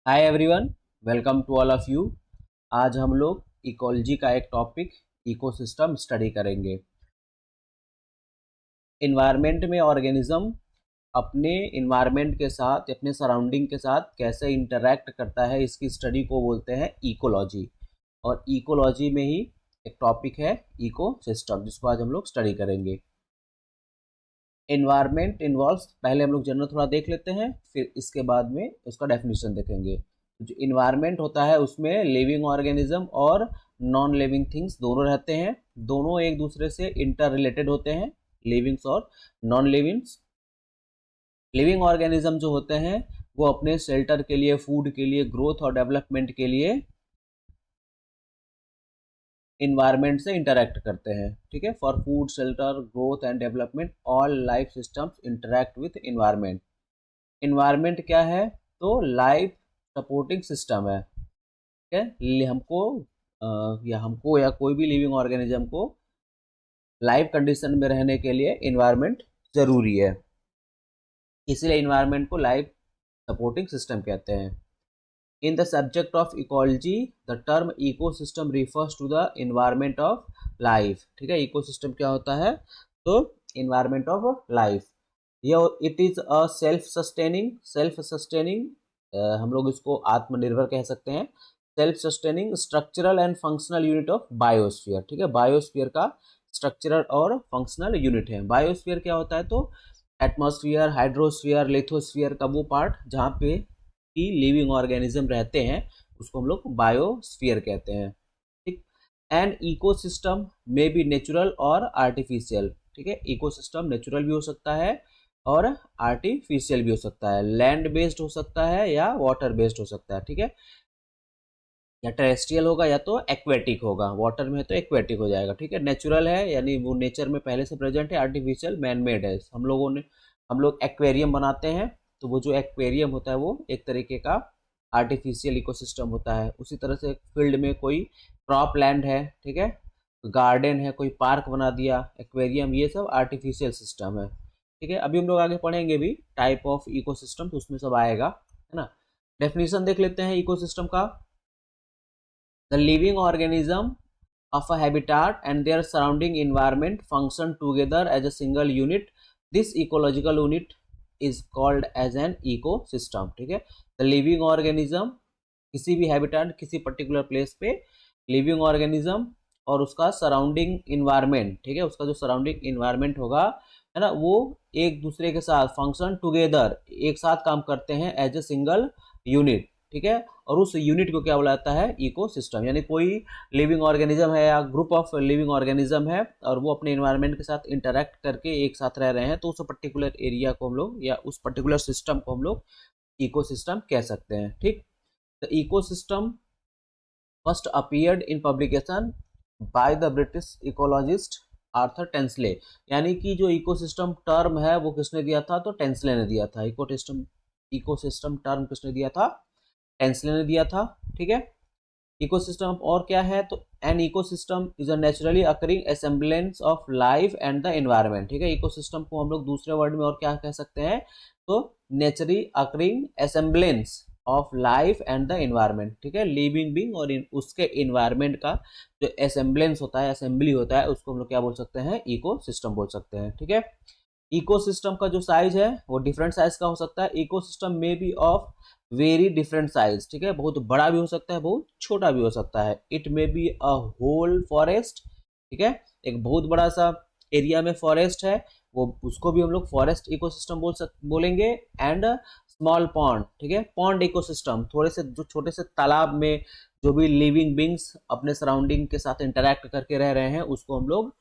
Hi everyone, welcome to all of you. आज हम लोग इकोलॉजी का एक टॉपिक इकोसिस्टम स्टडी करेंगे। इन्वायरमेंट में ऑर्गेनिज्म अपने इन्वायरमेंट के साथ, अपने सराउंडिंग के साथ कैसे इंटरैक्ट करता है, इसकी स्टडी को बोलते हैं इकोलॉजी। और इकोलॉजी में ही एक टॉपिक है इकोसिस्टम, जिसको आज हम लोग स्टडी करेंगे। इन्वायरमेंट इन्वॉल्व्स, पहले हम लोग जनरल थोड़ा देख लेते हैं, फिर इसके बाद में उसका डेफिनेशन देखेंगे। जो इन्वायरमेंट होता है उसमें लिविंग ऑर्गेनिज्म और नॉन लिविंग थिंग्स दोनों रहते हैं। दोनों एक दूसरे से इंटर रिलेटेड होते हैं, लिविंग्स और नॉन लिविंग्स। लिविंग ऑर्गेनिज्म जो होते हैं वो अपने शेल्टर के लिए, फूड के लिए, ग्रोथ और डेवलपमेंट के लिए इन्वायरमेंट से इंटरैक्ट करते हैं। ठीक है, for food, shelter, growth and development all life systems interact with environment. Environment क्या है? तो लाइफ सपोर्टिंग सिस्टम है। ठीक है, हमको या कोई भी लिविंग ऑर्गेनिज्म को लाइफ कंडीशन में रहने के लिए इन्वायरमेंट जरूरी है, इसलिए इन्वायरमेंट को लाइफ सपोर्टिंग सिस्टम कहते हैं। In the subject of ecology the term ecosystem refers to the environment of life. ठीक है, इकोसिस्टम क्या होता है? तो इन्वायरमेंट ऑफ लाइफ। ये it is a self sustaining, हम लोग इसको आत्मनिर्भर कह सकते हैं। Self sustaining structural and functional unit of biosphere. ठीक है, बायोस्फीयर का स्ट्रक्चरल और फंक्शनल यूनिट है। बायोस्फीयर क्या होता है? तो एटमॉस्फेयर, हाइड्रोस्फीयर, लिथोस्फीयर का वो पार्ट जहाँ पे की लिविंग ऑर्गेनिज्म रहते हैं, उसको हम लोग बायोस्फीयर कहते हैं। ठीक। And ecosystem may B natural और आर्टिफिशियल। ठीक है, इकोसिस्टम नेचुरल भी हो सकता है और आर्टिफिशियल भी हो सकता है, लैंड बेस्ड हो सकता है या वाटर बेस्ड हो सकता है। ठीक है, या टेरेस्ट्रियल होगा या तो एक्वेटिक होगा, वाटर में है तो एक्वेटिक हो जाएगा। ठीक है, नेचुरल है यानी वो नेचर में पहले से प्रेजेंट है, आर्टिफिशियल मैन मेड है। हम लोग एक्वेरियम बनाते हैं, तो वो जो एक्वेरियम होता है वो एक तरीके का आर्टिफिशियल इकोसिस्टम होता है। उसी तरह से फील्ड में कोई क्रॉप लैंड है, ठीक है, गार्डन है, कोई पार्क बना दिया, एक्वेरियम, ये सब आर्टिफिशियल सिस्टम है। ठीक है, अभी हम लोग आगे पढ़ेंगे भी टाइप ऑफ इकोसिस्टम, तो उसमें सब आएगा, है ना। डेफिनेशन देख लेते हैं इकोसिस्टम का। The living organism of a habitat and their surrounding environment function together as a single unit. This ecological unit is called as an ecosystem. ठीक है, the living organism, किसी भी हैबिटेट, किसी पर्टिकुलर प्लेस पे living organism और उसका surrounding environment, ठीक है, उसका जो सराउंडिंग इन्वायरमेंट होगा, है ना, वो एक दूसरे के साथ फंक्शन टुगेदर, एक साथ काम करते हैं एज ए सिंगल यूनिट। ठीक है, और उस यूनिट को क्या बोला जाता है? इकोसिस्टम। यानी कोई लिविंग ऑर्गेनिज्म है या ग्रुप ऑफ लिविंग ऑर्गेनिज्म है और वो अपने इन्वायरमेंट के साथ इंटरैक्ट करके एक साथ रह रहे हैं, तो उस पर्टिकुलर एरिया को हम लोग या उस पर्टिकुलर सिस्टम को हम लोग इकोसिस्टम कह सकते हैं। ठीक, the ecosystem first appeared in publication by the British ecologist Arthur Tansley. यानी कि जो इकोसिस्टम टर्म है वो किसने दिया था? तो टेंसले ने दिया था। इकोसिस्टम टर्म किसने दिया था? टेंसले ने दिया था। ठीक है, इकोसिस्टम और क्या है? तो an ecosystem is a naturally occurring assemblage of life and the environment. ठीक है, इकोसिस्टम को हम लोग दूसरे वर्ड में और क्या कह सकते हैं? तो naturally occurring assemblage of life and the environment. ठीक है, लिविंग बीइंग और उसके एनवायरनमेंट का जो एसेंबलेंस होता है, असेंबली होता है, उसको हम लोग क्या बोल सकते हैं? इकोसिस्टम बोल सकते हैं। ठीक है, इकोसिस्टम का जो साइज है वो डिफरेंट साइज का हो सकता है। Ecosystem may be of very different size. ठीक है, बहुत बड़ा भी हो सकता है, बहुत छोटा भी हो सकता है। It may be a whole forest. ठीक है, एक बहुत बड़ा सा एरिया में फॉरेस्ट है, वो उसको भी हम लोग फॉरेस्ट इकोसिस्टम बोलेंगे। एंड स्मॉल पॉन्ड, ठीक है, पॉन्ड इकोसिस्टम, थोड़े से जो छोटे से तालाब में जो भी लिविंग बींग्स अपने सराउंडिंग के साथ इंटरैक्ट करके रह रहे हैं, उसको हम लोग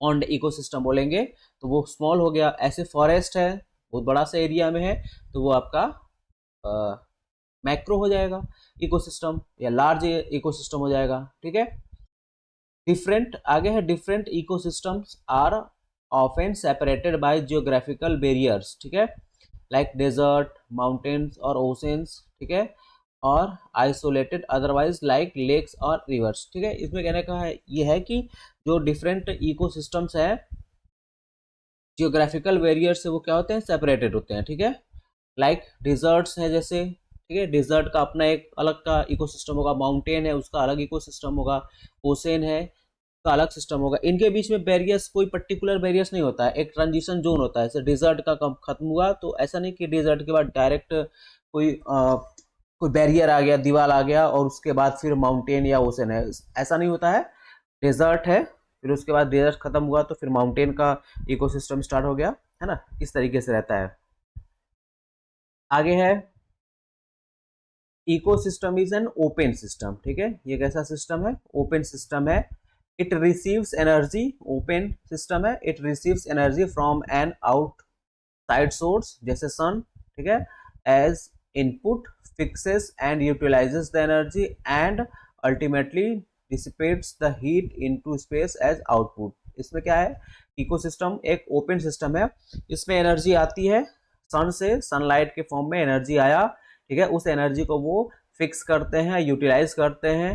पॉन्ड इकोसिस्टम बोलेंगे। तो वो स्मॉल हो गया। ऐसे फॉरेस्ट है, बहुत बड़ा सा एरिया में है, तो वो आपका मैक्रो हो जाएगा इकोसिस्टम, या लार्ज इकोसिस्टम हो जाएगा। ठीक है, डिफरेंट आगे है, different ecosystems are often separated by geographical barriers. ठीक है, लाइक डेजर्ट, माउंटेन्स और ओशंस। ठीक है, और आइसोलेटेड अदरवाइज लाइक लेक्स और रिवर्स। ठीक है, इसमें कहने का है ये है कि जो डिफरेंट इकोसिस्टम्स है जियोग्राफिकल बैरियर से वो क्या होते हैं? सेपरेटेड होते हैं। ठीक है, लाइक डिजर्ट्स है जैसे, ठीक है। डिजर्ट का अपना एक अलग का इकोसिस्टम होगा, माउंटेन है उसका अलग इकोसिस्टम होगा, ओशन है का अलग सिस्टम होगा। इनके बीच में बैरियर्स, कोई पर्टिकुलर बैरियर्स नहीं होता है, एक ट्रांजिशन जोन होता है। जैसे डिजर्ट का कब खत्म हुआ तो ऐसा नहीं कि डिजर्ट के बाद डायरेक्ट कोई बैरियर आ गया, दीवार आ गया और उसके बाद फिर माउंटेन या ओशन है, ऐसा नहीं होता है। डेजर्ट है, फिर उसके बाद डेजर्ट खत्म हुआ तो फिर माउंटेन का इकोसिस्टम स्टार्ट हो गया, है ना, इस तरीके से रहता है। आगे है ecosystem is an open system. ठीक है, ये कैसा सिस्टम है? ओपन सिस्टम है। It receives energy, open system है, it receives energy from an outside source जैसे सन, ठीक है, as input, fixes and utilizes the energy and ultimately dissipates the heat into space as output। इसमें क्या है, ecosystem एक open system है, इसमें एनर्जी आती है सन से, सनलाइट के फॉर्म में एनर्जी आया, ठीक है, उस एनर्जी को वो फिक्स करते हैं, यूटिलाइज करते हैं।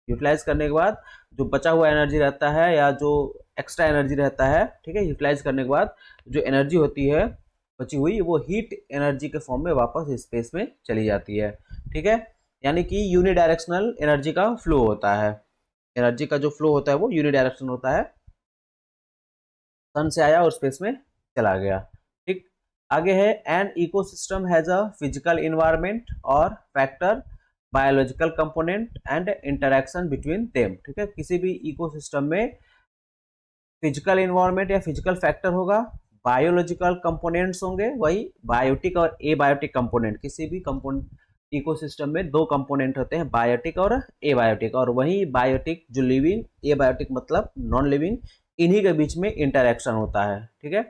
यूटिलाइज करने के बाद जो बचा हुआ एनर्जी रहता है या जो एक्स्ट्रा एनर्जी रहता है, ठीक है, यूटिलाइज करने के बाद जो एनर्जी होती है बची हुई, वो हीट एनर्जी के फॉर्म में वापस स्पेस में चली जाती है। ठीक है, यानी कि यूनिडायरेक्शनल एनर्जी का फ्लो होता है। एनर्जी का जो फ्लो होता है वो यूनिडायरेक्शनल होता है, सन से आया और स्पेस में चला गया। ठीक, आगे है an ecosystem has a physical environment or factor, biological component and interaction between them. ठीक है, किसी भी इकोसिस्टम में फिजिकल इन्वायरमेंट या फिजिकल फैक्टर होगा, बायोलॉजिकल कंपोनेंट्स होंगे, वही बायोटिक और एबायोटिक कंपोनेंट। किसी भी कंपोनेंट इकोसिस्टम में दो कंपोनेंट होते हैं, बायोटिक और एबायोटिक, और वही बायोटिक जो लिविंग, एबायोटिक मतलब नॉन लिविंग, इन्हीं के बीच में इंटरेक्शन होता है। ठीक है,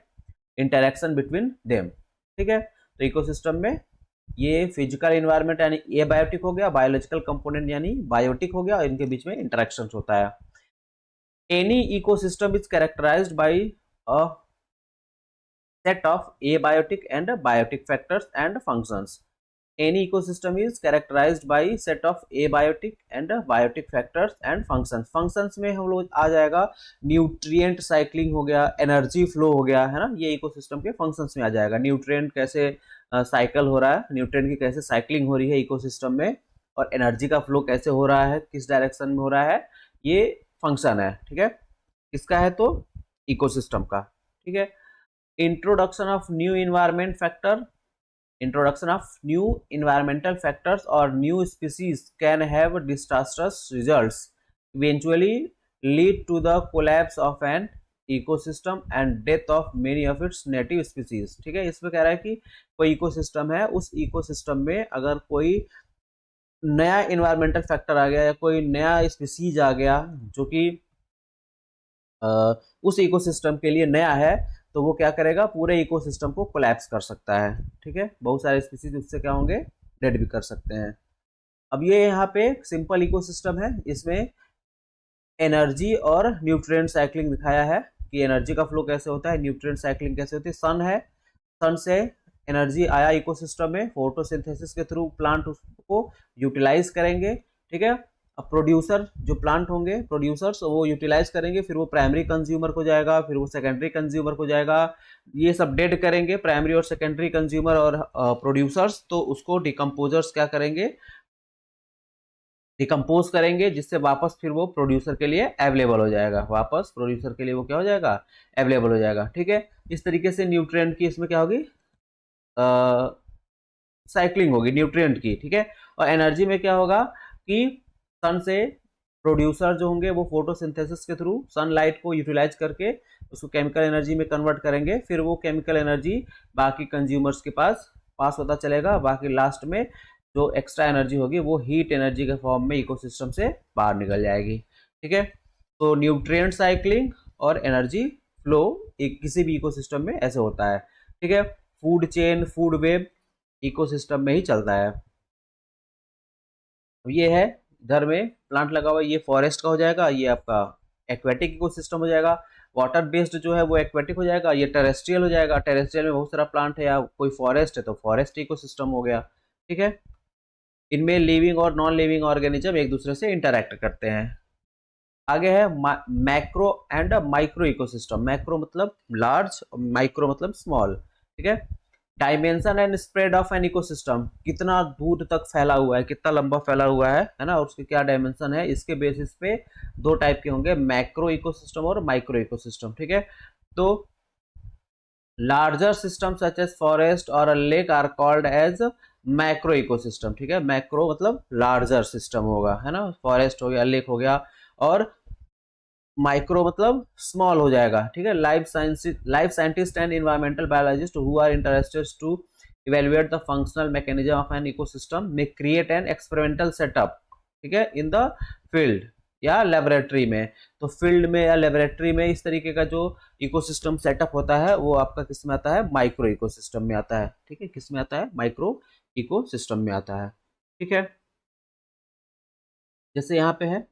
इंटरेक्शन बिटवीन देम। ठीक है, तो इकोसिस्टम में ये फिजिकल इन्वायरमेंट यानी एबायोटिक हो गया, बायोलॉजिकल कंपोनेंट यानी बायोटिक हो गया, और इनके बीच में इंटरेक्शन होता है। Any ecosystem is characterised by a set of abiotic and biotic factors and functions। Any ecosystem is characterized by set of abiotic and biotic factors and functions। functions में हम लोग आ जाएगा न्यूट्रिएंट साइक्लिंग हो गया, energy flow हो गया, है ना, ये इकोसिस्टम के फंक्शंस में आ जाएगा। न्यूट्रिएंट कैसे साइकिल हो रहा है, न्यूट्रिएंट की कैसे साइक्लिंग हो रही है इकोसिस्टम में, और एनर्जी का फ्लो कैसे हो रहा है, किस डायरेक्शन में हो रहा है, ये फंक्शन है। ठीक है, किसका है? तो इकोसिस्टम का। ठीक है, introduction of new environment factor, introduction of new environmental factors or new species can have disastrous results, eventually lead to the collapse of an ecosystem and death of many of its native species। ठीक है, इसमें कह रहा है कि कोई ecosystem है, उस इकोसिस्टम में अगर कोई नया इन्वायरमेंटल फैक्टर आ गया या कोई नया स्पीसीज आ गया जो कि उस इकोसिस्टम के लिए नया है, तो वो क्या करेगा, पूरे इकोसिस्टम को कोलैप्स कर सकता है। ठीक है, बहुत सारे स्पीसीज उससे क्या होंगे, डेड भी कर सकते हैं। अब ये यहाँ पे सिंपल इकोसिस्टम है, इसमें एनर्जी और न्यूट्रिएंट साइक्लिंग दिखाया है कि एनर्जी का फ्लो कैसे होता है, न्यूट्रिएंट साइक्लिंग कैसे होती है। सन है, सन से एनर्जी आया इकोसिस्टम में, फोटोसिंथेसिस के थ्रू प्लांट उसको यूटिलाइज करेंगे। ठीक है, अब प्रोड्यूसर जो प्लांट होंगे, प्रोड्यूसर्स, वो यूटिलाइज करेंगे, फिर वो प्राइमरी कंज्यूमर को जाएगा, फिर वो सेकेंडरी कंज्यूमर को जाएगा, ये सब डेड करेंगे प्राइमरी और सेकेंडरी कंज्यूमर और प्रोड्यूसर्स, तो उसको डिकम्पोजर्स क्या करेंगे, डिकम्पोज करेंगे, जिससे वापस फिर वो प्रोड्यूसर के लिए अवेलेबल हो जाएगा, वापस प्रोड्यूसर के लिए वो क्या हो जाएगा, अवेलेबल हो जाएगा। ठीक है, इस तरीके से न्यूट्रिएंट की इसमें क्या होगी, साइक्लिंग होगी न्यूट्रिएंट की। ठीक है, और एनर्जी में क्या होगा कि सन से प्रोड्यूसर जो होंगे वो फोटोसिंथेसिस के थ्रू सनलाइट को यूटिलाइज करके उसको केमिकल एनर्जी में कन्वर्ट करेंगे, फिर वो केमिकल एनर्जी बाकी कंज्यूमर्स के पास होता चलेगा, बाकी लास्ट में जो एक्स्ट्रा एनर्जी होगी वो हीट एनर्जी के फॉर्म में इकोसिस्टम से बाहर निकल जाएगी। ठीक है, तो न्यूट्रिएंट साइक्लिंग और एनर्जी फ्लो एक किसी भी इकोसिस्टम में ऐसे होता है। ठीक है, food chain, food web ecosystem में ही चलता है। अब ये है, इधर में प्लांट लगा हुआ है, ये फॉरेस्ट का हो जाएगा, ये आपका एक्वेटिक इकोसिस्टम हो जाएगा। वाटर बेस्ड जो है वो एक्वेटिक हो जाएगा, ये टेरेस्ट्रियल हो जाएगा, टेरेस्ट्रियल में बहुत सारा प्लांट है या कोई फॉरेस्ट है तो फॉरेस्ट इकोसिस्टम हो गया। ठीक है, इनमें लिविंग और नॉन लिविंग ऑर्गेनिज्म एक दूसरे से इंटरेक्ट करते हैं। आगे है macro and micro ecosystem. Macro मतलब लार्ज, माइक्रो मतलब स्मॉल। ठीक है, dimension and spread of an ecosystem, कितना दूर तक फैला हुआ है, कितना लंबा फैला हुआ है ना, और उसके क्या डायमेंशन है, इसके बेसिस पे दो टाइप के होंगे, मैक्रो इकोसिस्टम और माइक्रो इकोसिस्टम, ठीक है। तो larger system such as forest or a lake are called as macro ecosystem, ठीक है। मैक्रो मतलब लार्जर सिस्टम होगा, है ना, फॉरेस्ट हो गया, लेक हो गया, और माइक्रो मतलब स्मॉल हो जाएगा, ठीक है। Life scientist and environmental biologist who are interested to evaluate the functional mechanism of an ecosystem may create an experimental setup, ठीक है, इन द फील्ड या लेबोरेटरी में। तो फील्ड में या लेबोरेटरी में इस तरीके का जो इकोसिस्टम सेटअप होता है वो आपका किस में आता है, माइक्रो इकोसिस्टम में आता है, ठीक है। किस में आता है, माइक्रो इकोसिस्टम में आता है, ठीक है। जैसे यहाँ पे है,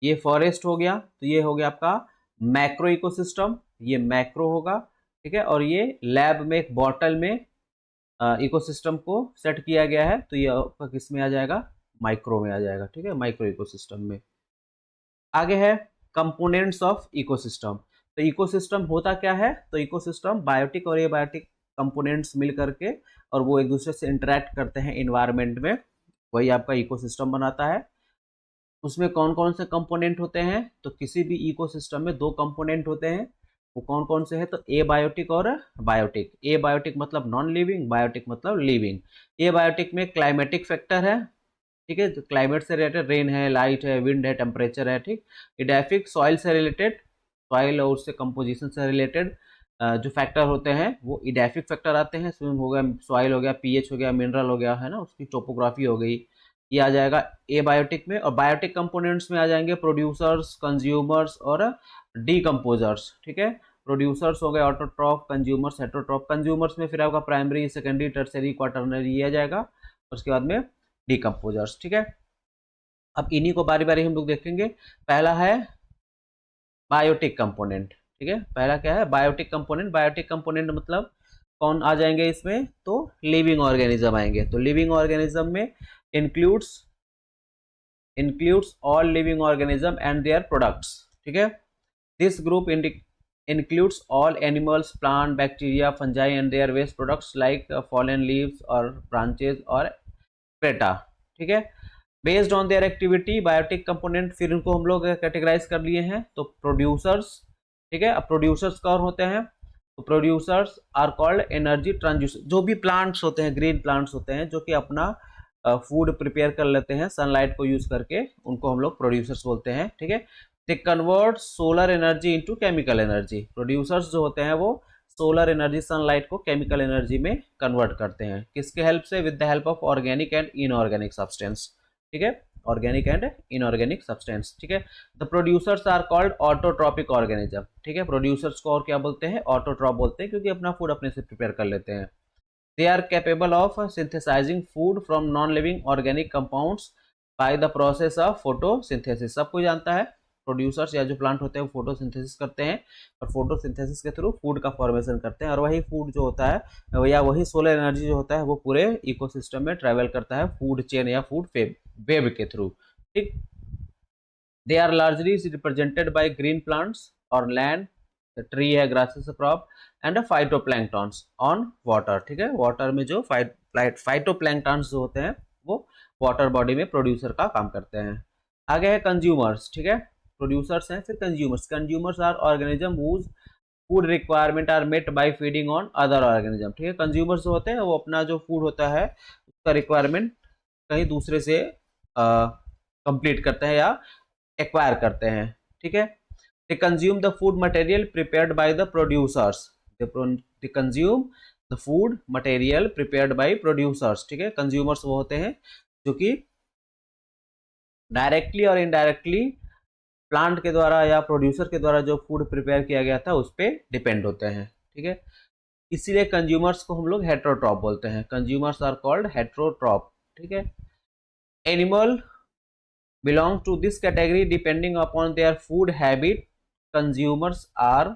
ये फॉरेस्ट हो गया, तो ये हो गया आपका मैक्रो इकोसिस्टम, ये मैक्रो होगा, ठीक है। और ये लैब में एक बॉटल में इकोसिस्टम को सेट किया गया है, तो ये आपका किस में आ जाएगा, माइक्रो में आ जाएगा, ठीक है, माइक्रो इकोसिस्टम में। आगे है कंपोनेंट्स ऑफ इकोसिस्टम। तो इकोसिस्टम होता क्या है, तो इकोसिस्टम बायोटिक और एबायोटिक कंपोनेंट्स मिल करके और वो एक दूसरे से इंटरेक्ट करते हैं इन्वायरमेंट में, वही आपका इकोसिस्टम बनाता है। उसमें कौन कौन से कंपोनेंट होते हैं, तो किसी भी इकोसिस्टम में दो कंपोनेंट होते हैं, वो कौन कौन से हैं, तो ए बायोटिक और बायोटिक। ए बायोटिक मतलब नॉन लिविंग, बायोटिक मतलब लिविंग। ए बायोटिक में क्लाइमेटिक फैक्टर है, ठीक है, तो क्लाइमेट से रिलेटेड, रेन है, लाइट है, विंड है, टेम्परेचर है, ठीक। इडेफिक सॉइल से रिलेटेड, सॉइल और उससे कंपोजिशन से रिलेटेड जो फैक्टर होते हैं वो इडेफिक फैक्टर आते हैं, इसमें हो गया सॉइल, हो गया पीएच, हो गया मिनरल, हो गया, है ना, उसकी टोपोग्राफी हो गई, ये आ जाएगा ए बायोटिक में। और बायोटिक कंपोनेंट्स में आ जाएंगे प्रोड्यूसर्स, कंज्यूमर्स और डीकम्पोजर्स, ठीक है। प्रोड्यूसर्स हो गए ऑटोट्रॉफ, कंज्यूमर्स हेटेरोट्रॉफ। कंज्यूमर्स में फिर आपका प्राइमरी, सेकेंडरी, टर्सरी, क्वाटरनरी ये आ जाएगा, और उसके बाद में डीकम्पोजर्स, ठीक है। अब इन्हीं को बारी बारी हम लोग देखेंगे। पहला है बायोटिक कंपोनेंट, ठीक है। पहला क्या है, बायोटिक कंपोनेंट। बायोटिक कंपोनेंट मतलब कौन आ जाएंगे इसमें, तो लिविंग ऑर्गेनिज्म आएंगे। तो लिविंग ऑर्गेनिज्म में includes all living organism and their products, ठीक है। This group includes all animals, plant, bacteria, fungi and their waste products like fallen leaves or branches or पेटा, ठीक है। Based on their activity biotic component, फिर इनको हम लोग categorise कर लिए हैं, तो प्रोड्यूसर्स, ठीक है। अब प्रोड्यूसर्स कौन होते हैं, तो producers are called energy transducer. जो भी प्लांट्स होते हैं, ग्रीन प्लांट्स होते हैं, जो कि अपना फूड प्रिपेयर कर लेते हैं सनलाइट को यूज करके, उनको हम लोग प्रोड्यूसर्स बोलते हैं, ठीक है। They convert solar energy into chemical energy. Producers जो होते हैं वो सोलर एनर्जी, सनलाइट को केमिकल एनर्जी में कन्वर्ट करते हैं, किसके हेल्प से, with the help of organic and inorganic substance, ठीक है, ऑर्गेनिक एंड इनऑर्गेनिक सब्सटेंस, ठीक है। The producers are called autotrophic organism, ठीक है। प्रोड्यूसर्स को और क्या बोलते हैं, ऑटोट्रॉप बोलते हैं, क्योंकि अपना फूड अपने से प्रिपेयर कर लेते हैं। They are capable of synthesising food from non living organic compounds by the process of photosynthesis. सबको जानता है, प्रोड्यूसर्स या जो प्लांट होते हैं वो फोटोसिंथेसिस करते हैं, और फोटोसिंथेसिस के थ्रू फूड का फॉर्मेशन करते हैं, और वही फूड जो होता है या वही सोलर एनर्जी जो होता है वो पूरे इकोसिस्टम में ट्रेवल करता है फूड चेन या फूड वेब के थ्रू, ठीक। They are largely represented by green plants और लैंड, ट्री है, grasses crop and phytoplanktons on water, ठीक है। वाटर में जो फाइटोप्लैंक्टॉन्स जो होते हैं वो वाटर बॉडी में प्रोड्यूसर का काम करते हैं। आगे है कंज्यूमर्स, ठीक है। प्रोड्यूसर्स हैं, फिर consumers. Consumers are organism whose food requirement are met by feeding on other organism, ठीक है। कंज्यूमर्स जो होते हैं वो अपना जो फूड होता है उसका रिक्वायरमेंट कहीं दूसरे से कंप्लीट करते हैं या एक्वायर करते हैं, ठीक है। they consume the food material prepared by the producers, they consume the food material prepared by producers, ठीक है। कंज्यूमर्स वो होते हैं जो कि डायरेक्टली और इनडायरेक्टली प्लांट के द्वारा या प्रोड्यूसर के द्वारा जो फूड प्रिपेयर किया गया था उस पर डिपेंड होते हैं, ठीक है। इसीलिए कंज्यूमर्स को हम लोग हेट्रोट्रॉप बोलते हैं, कंज्यूमर्स आर कॉल्ड हेट्रोट्रॉप, ठीक है। Animal belong to this category depending upon their food habit. consumers are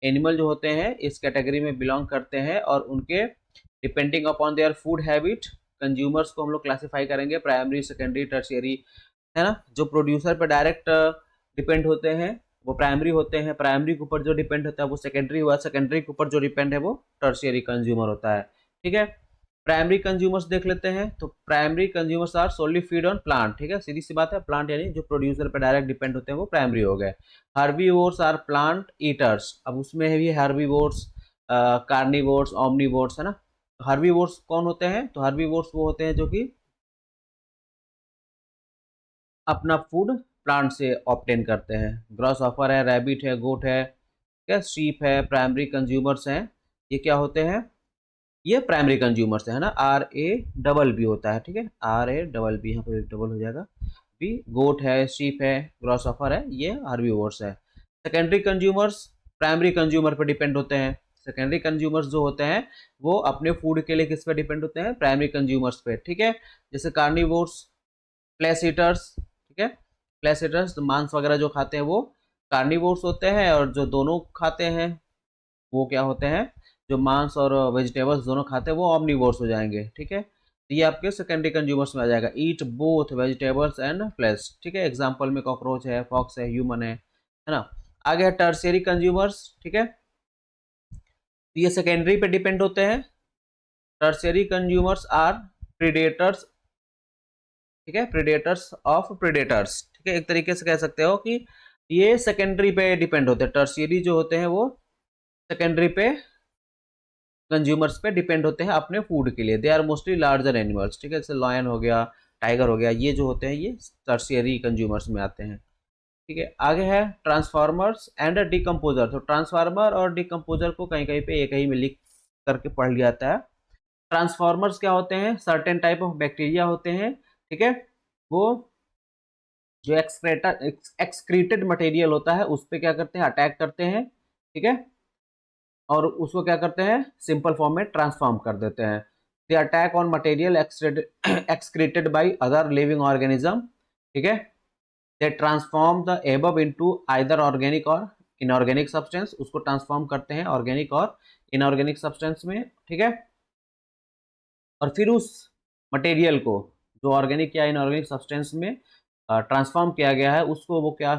animal जो होते हैं इस कैटेगरी में बिलोंग करते हैं, और उनके depending upon their food habit, consumers को हम लोग क्लासिफाई करेंगे प्राइमरी, सेकेंडरी, टर्शियरी, है ना। जो प्रोड्यूसर पे डायरेक्ट डिपेंड होते हैं वो प्राइमरी होते हैं, प्राइमरी के ऊपर जो डिपेंड होता है वो सेकेंडरी हुआ, सेकेंडरी के ऊपर जो डिपेंड है वो टर्शियरी कंज्यूमर होता है। ठीक है, प्राइमरी कंज्यूमर्स देख लेते हैं। तो primary consumers are solely feed on plant. ठीक है, सीधी सी बात है, प्लांट यानी जो प्रोड्यूसर पे डायरेक्ट डिपेंड होते हैं वो प्राइमरी हो गए। Herbivores are plant eaters. अब उसमें है भी हर्बीवोर्स, कार्निवोर्स, ओमनीवोर्स, है ना। हर्बीवोर्स कौन होते हैं? तो हर्बीवोर्स वो होते हैं जो कि अपना फूड प्लांट से ऑब्टेन करते हैं। ग्रॉसहॉपर है, रैबिट है, गोट है, क्या शीप है, प्राइमरी कंज्यूमर्स हैं। ये क्या होते हैं? ये प्राइमरी कंज्यूमर्स है ना, RABB होता है। ठीक है, RABB, यहाँ पर डबल हो जाएगा बी। गोट है, शीप है, ग्रॉसहॉपर है, ये हर्बीवोर्स है। सेकेंडरी कंज्यूमर्स प्राइमरी कंज्यूमर पर डिपेंड होते हैं। सेकेंडरी कंज्यूमर्स जो होते हैं वो अपने फूड के लिए किस पे डिपेंड होते हैं? प्राइमरी कंज्यूमर्स पे। ठीक है, जैसे कार्निवोर्स, फ्लैश ईटर्स। ठीक है, फ्लैश ईटर्स मांस वगैरह जो खाते हैं वो कार्निवोर्स होते हैं, और जो दोनों खाते हैं वो क्या होते हैं? जो मांस और वेजिटेबल्स दोनों खाते हैं वो ऑमनीवोर्स हो जाएंगे। ठीक है, तो ये आपके सेकेंडरी कंज्यूमर्स में आ जाएगा। Eat both vegetables and flash. ठीक है, एग्जाम्पल में कॉकरोच है, फॉक्स है, ह्यूमन है ना। आगे है टर्शियरी कंज्यूमर्स। ठीक है, तो ये सेकेंडरी पे डिपेंड होते हैं। Tertiary consumers are predators. ठीक है, प्रेडेटर्स ऑफ प्रेडेटर्स। ठीक है, एक तरीके से कह सकते हो कि ये सेकेंडरी पे डिपेंड होते हैं। टर्शियरी जो होते हैं वो सेकेंडरी पे कंज्यूमर्स पे डिपेंड होते हैं अपने फूड के लिए। They are mostly larger animals. ठीक है, जैसे लॉयन हो गया, टाइगर हो गया, ये जो होते हैं ये टर्शियरी कंज्यूमर्स में आते हैं। ठीक है, आगे है ट्रांसफार्मर्स एंड डिकम्पोजर। तो ट्रांसफार्मर और डिकम्पोजर को कहीं कहीं पे एक ही में लिख करके पढ़ लिया जाता है। ट्रांसफार्मर्स क्या होते हैं? सर्टेन टाइप ऑफ बैक्टीरिया होते हैं। ठीक है, वो जो एक्सक्रीटेड मटेरियल होता है उस पर क्या करते हैं? अटैक करते हैं। ठीक है, और उसको क्या करते हैं? सिंपल फॉर्म में ट्रांसफॉर्म कर देते हैं। The attack on material excreted by other living organism. ठीक है, they transform the above into either organic और इनऑर्गेनिक सब्सटेंस। उसको ट्रांसफॉर्म करते हैं ऑर्गेनिक और इनऑर्गेनिक सब्सटेंस में। ठीक है, और फिर उस मटेरियल को जो ऑर्गेनिक या इनऑर्गेनिक सब्सटेंस में ट्रांसफॉर्म किया गया है उसको वो क्या,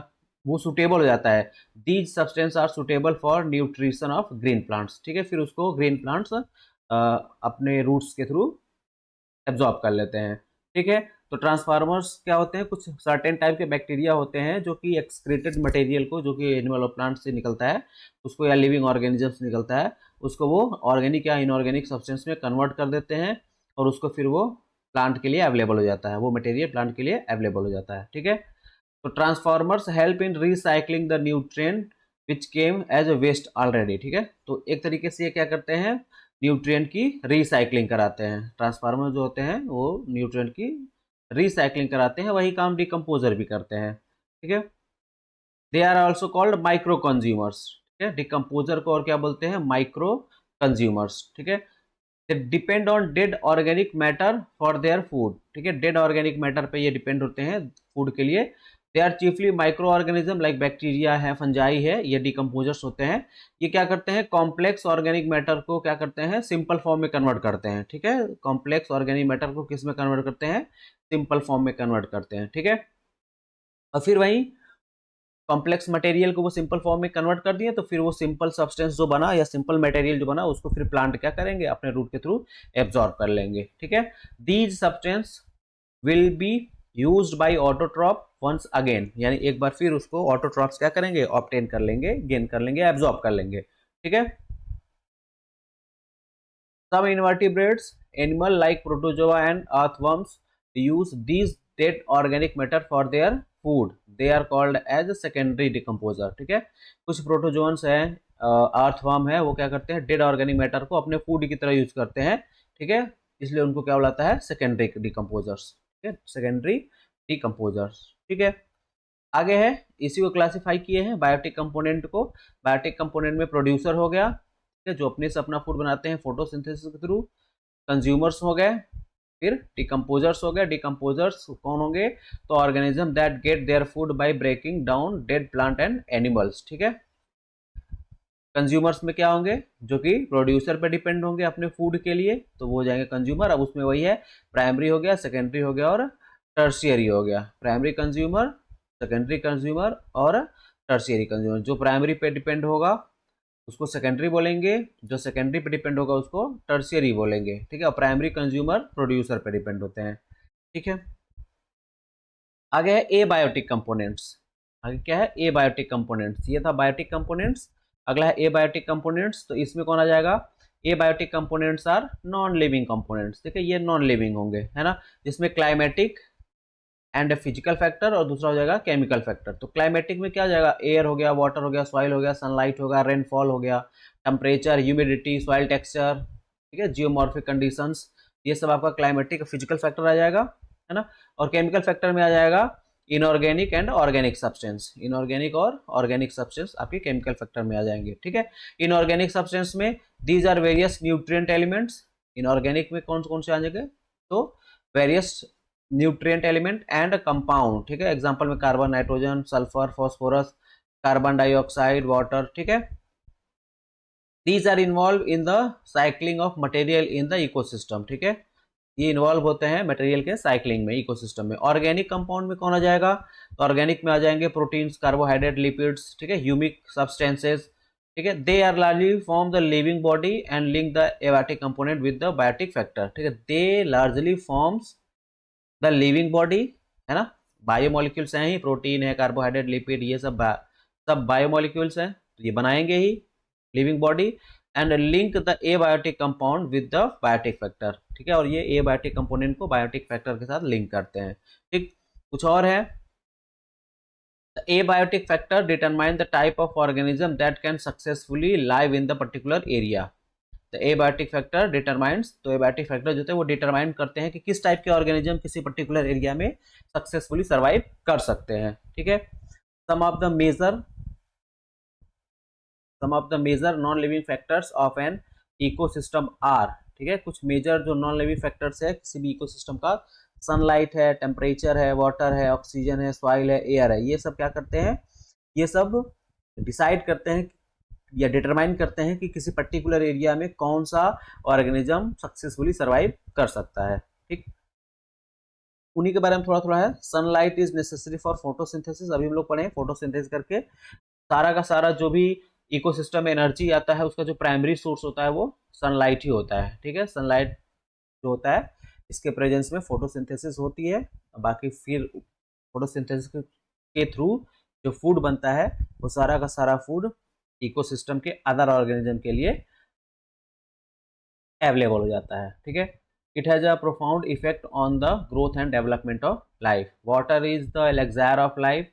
वो सुटेबल हो जाता है। These substance are suitable for nutrition of green plants. ठीक है, फिर उसको ग्रीन प्लांट्स अपने रूट्स के थ्रू एब्जॉर्ब कर लेते हैं। ठीक है, तो ट्रांसफार्मर्स क्या होते हैं? कुछ सर्टेन टाइप के बैक्टीरिया होते हैं जो कि एक्सक्रीटेड मटेरियल को, जो कि एनिमल और प्लांट से निकलता है उसको, या लिविंग ऑर्गेनिज्म से निकलता है उसको, वो ऑर्गेनिक या इनऑर्गेनिक सब्सटेंस में कन्वर्ट कर देते हैं, और उसको फिर वो प्लांट के लिए अवेलेबल हो जाता है, वो मटेरियल प्लांट के लिए अवेलेबल हो जाता है। ठीक है, तो transformers help in recycling the nutrient which came as a waste already. ठीक है, तो एक तरीके से ये क्या करते हैं? न्यूट्रिएंट की रिसाइकलिंग कराते हैं। ट्रांसफार्मर जो होते हैं वो न्यूट्रिएंट की रिसाइकलिंग कराते हैं, वही काम डिकम्पोजर भी करते हैं। ठीक है, they are also called micro consumers. ठीक है, डिकम्पोजर को और क्या बोलते हैं? Micro consumers. ठीक है, they depend on dead organic matter for their food. ठीक है, डेड ऑर्गेनिक मैटर पे ये डिपेंड होते हैं फूड के लिए। They are chiefly micro organism like bacteria है, फंजाई है, ये डिकम्पोजर्स होते हैं। ये क्या करते हैं? कॉम्प्लेक्स ऑर्गेनिक मैटर को क्या करते हैं? सिंपल फॉर्म में कन्वर्ट करते हैं। ठीक है, कॉम्प्लेक्स ऑर्गेनिक मैटर को किस में कन्वर्ट करते हैं? सिंपल फॉर्म में कन्वर्ट करते हैं। ठीक है, और फिर वही कॉम्प्लेक्स मटेरियल को वो सिंपल फॉर्म में कन्वर्ट कर दिए, तो फिर वो सिंपल सब्सटेंस जो बना या सिंपल मटेरियल जो बना उसको फिर प्लांट क्या करेंगे? अपने रूट के थ्रू एब्जॉर्ब कर लेंगे। ठीक है, these substance will be used by autotroph once again, यानी एक बार फिर उसको ऑटोट्रॉप्स क्या करेंगे? ऑब्टेन कर लेंगे, गेन कर लेंगे, एब्जॉर्ब कर लेंगे। ठीक है, some invertebrates animal like protozoa and earthworms use these dead organic matter for their food. They are called as a secondary decomposer. ठीक है, कुछ प्रोटोजोन्स हैं, अर्थवर्म है, वो क्या करते हैं? डेड ऑर्गेनिक मैटर को अपने फूड की तरह यूज करते हैं। ठीक है, इसलिए उनको क्या बुलाता है? Secondary decomposers. ठीक है, सेकेंडरी डिकम्पोजर्स। ठीक है, आगे है, इसी को क्लासिफाई किए हैं बायोटिक कंपोनेंट को। बायोटिक कंपोनेंट में प्रोड्यूसर हो गया, ठीक है, जो अपने से अपना फूड बनाते हैं फोटोसिंथेसिस के थ्रू। कंज्यूमर्स हो गए, फिर डिकम्पोजर्स हो गए। डिकम्पोजर्स कौन होंगे? तो organism that get their food by breaking down dead plant and animals. ठीक है, कंज्यूमर्स में क्या होंगे? जो कि प्रोड्यूसर पे डिपेंड होंगे अपने फूड के लिए, तो वो हो जाएंगे कंज्यूमर। अब उसमें वही है, प्राइमरी हो गया, सेकेंडरी हो गया और टर्शियरी हो गया। प्राइमरी कंज्यूमर, सेकेंडरी कंज्यूमर और टर्शियरी कंज्यूमर। जो प्राइमरी पे डिपेंड होगा उसको सेकेंडरी बोलेंगे, जो सेकेंडरी पे डिपेंड होगा उसको टर्शियरी बोलेंगे, ठीक है। और प्राइमरी कंज्यूमर प्रोड्यूसर पे डिपेंड होते हैं, ठीक है। आगे है एबायोटिक कंपोनेंट्स। आगे क्या है? Abiotic components. ये था बायोटिक कंपोनेंट्स, अगला है एबायोटिक कंपोनेंट्स। तो इसमें कौन आ जाएगा? Abiotic components are non living components, ठीक है, ये नॉन लिविंग होंगे, है ना। जिसमें क्लाइमेटिक एंड फिजिकल फैक्टर और दूसरा हो जाएगा केमिकल फैक्टर। तो क्लाइमेटिक में क्या हो जाएगा? एयर हो गया, वाटर हो गया, सॉइल हो गया, सनलाइट होगा, रेनफॉल हो गया, टेम्परेचर, ह्यूमिडिटी, सॉइल टेक्सचर, ठीक है, जियोमॉर्फिक कंडीशंस, ये सब आपका क्लाइमेटिक फिजिकल फैक्टर आ जाएगा, है ना। और केमिकल फैक्टर में आ जाएगा inorganic and organic substance. Inorganic और ऑर्गेनिक सब्सटेंस आपके केमिकल फैक्टर में आ जाएंगे, ठीक है। इनऑर्गेनिक सब्सटेंस में these are various nutrient elements. Inorganic में कौन कौन से आ जाएंगे? तो various nutrient element and compound, ठीक है। एग्जांपल में carbon, nitrogen, sulphur, phosphorus, carbon dioxide, water, ठीक है। These are involve in the cycling of material in the ecosystem, ठीक है। ये इन्वॉल्व होते हैं मटेरियल के साइक्लिंग में, इकोसिस्टम में। ऑर्गेनिक कंपाउंड में कौन आ जाएगा? तो ऑर्गेनिक में आ जाएंगे प्रोटीन्स, कार्बोहाइड्रेट, लिपिड्स, ठीक है, ह्यूमिक सब्सटेंसेस, ठीक है। They are largely form the living body and link the abiotic component with the biotic factor, ठीक है। They largely forms the living body, है ना, बायोमोलिक्यूल्स हैं ही, प्रोटीन है, कार्बोहाइड्रेट, लिपिड, ये सब बायोमोलिक्यूल्स हैं, तो ये बनाएंगे ही living body. And link the abiotic compound with the biotic factor, ठीक है। और ये एबायोटिक कंपोनेंट को बायोटिक फैक्टर के साथ लिंक करते हैं, ठीक। कुछ और है, abiotic factor determine the type of organism that can successfully live in the particular area. तो एबायोटिक फैक्टर डिटरमाइंस, तो एबायोटिक फैक्टर जो होते हैं वो डिटरमाइन करते हैं कि किस टाइप के ऑर्गेनिज्म किसी पर्टिकुलर एरिया में सक्सेसफुली सर्वाइव कर सकते हैं, ठीक है। Some of the major non living factors of an ecosystem are, ठीक है। कुछ मेजर जो नॉन लिविंग फैक्टर्स है किसी भी इकोसिस्टम का, सनलाइट है, टेम्परेचर है, वाटर है, ऑक्सीजन है, सॉइल है, एयर है, ये सब क्या करते हैं? ये सब डिसाइड करते हैं या डिटरमाइन करते हैं कि किसी पर्टिकुलर एरिया में कौन सा ऑर्गेनिज्म सक्सेसफुली सर्वाइव कर सकता है, ठीक। उन्हीं के बारे में थोड़ा थोड़ा है। Sunlight is necessary for photosynthesis, अभी हम लोग पढ़े फोटोसिंथेसिस करके सारा का सारा जो भी इकोसिस्टम में एनर्जी आता है उसका जो प्राइमरी सोर्स होता है वो सनलाइट ही होता है, ठीक है। सनलाइट जो होता है इसके प्रेजेंस में फोटोसिंथेसिस होती है, बाकी फिर फोटोसिंथेसिस के थ्रू जो फूड बनता है वो सारा का सारा फूड इकोसिस्टम के अदर ऑर्गेनिज्म के लिए अवेलेबल हो जाता है, ठीक है। It has a profound effect on the growth and development of life. Water is the elixir of life,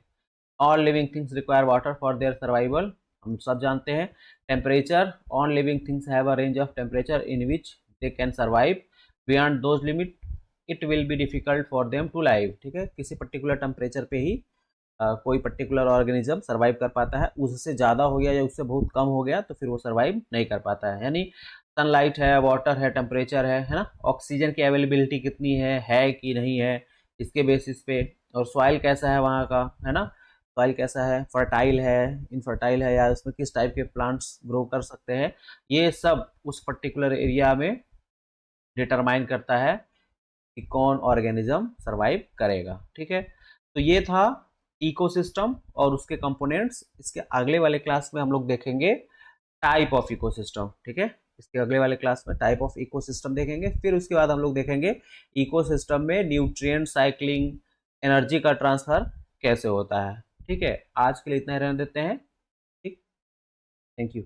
all living things require water for their survival, हम सब जानते हैं। Temperature, all living things have a range of temperature in which they can survive, beyond those limit it will be difficult for them to live, ठीक है। किसी particular temperature पे ही कोई particular organism survive कर पाता है, उससे ज़्यादा हो गया या उससे बहुत कम हो गया तो फिर वो सर्वाइव नहीं कर पाता है। यानी सनलाइट है, वाटर है, टेम्परेचर है ना, ऑक्सीजन की अवेलेबिलिटी कितनी है कि नहीं है, इसके बेसिस पे, और सॉइल कैसा है वहाँ का, है ना, सॉइल कैसा है, फर्टाइल है, इनफर्टाइल है, या उसमें किस टाइप के प्लांट्स ग्रो कर सकते हैं, ये सब उस पर्टिकुलर एरिया में डिटरमाइन करता है कि कौन ऑर्गेनिज्म सरवाइव करेगा, ठीक है। तो ये था इकोसिस्टम और उसके कंपोनेंट्स। इसके अगले वाले क्लास में हम लोग देखेंगे टाइप ऑफ इकोसिस्टम, ठीक है। इसके अगले वाले क्लास में टाइप ऑफ इकोसिस्टम देखेंगे, फिर उसके बाद हम लोग देखेंगे इकोसिस्टम में न्यूट्रिएंट साइक्लिंग, एनर्जी का ट्रांसफर कैसे होता है, ठीक है। आज के लिए इतना ही रहने देते हैं, ठीक। Thank you.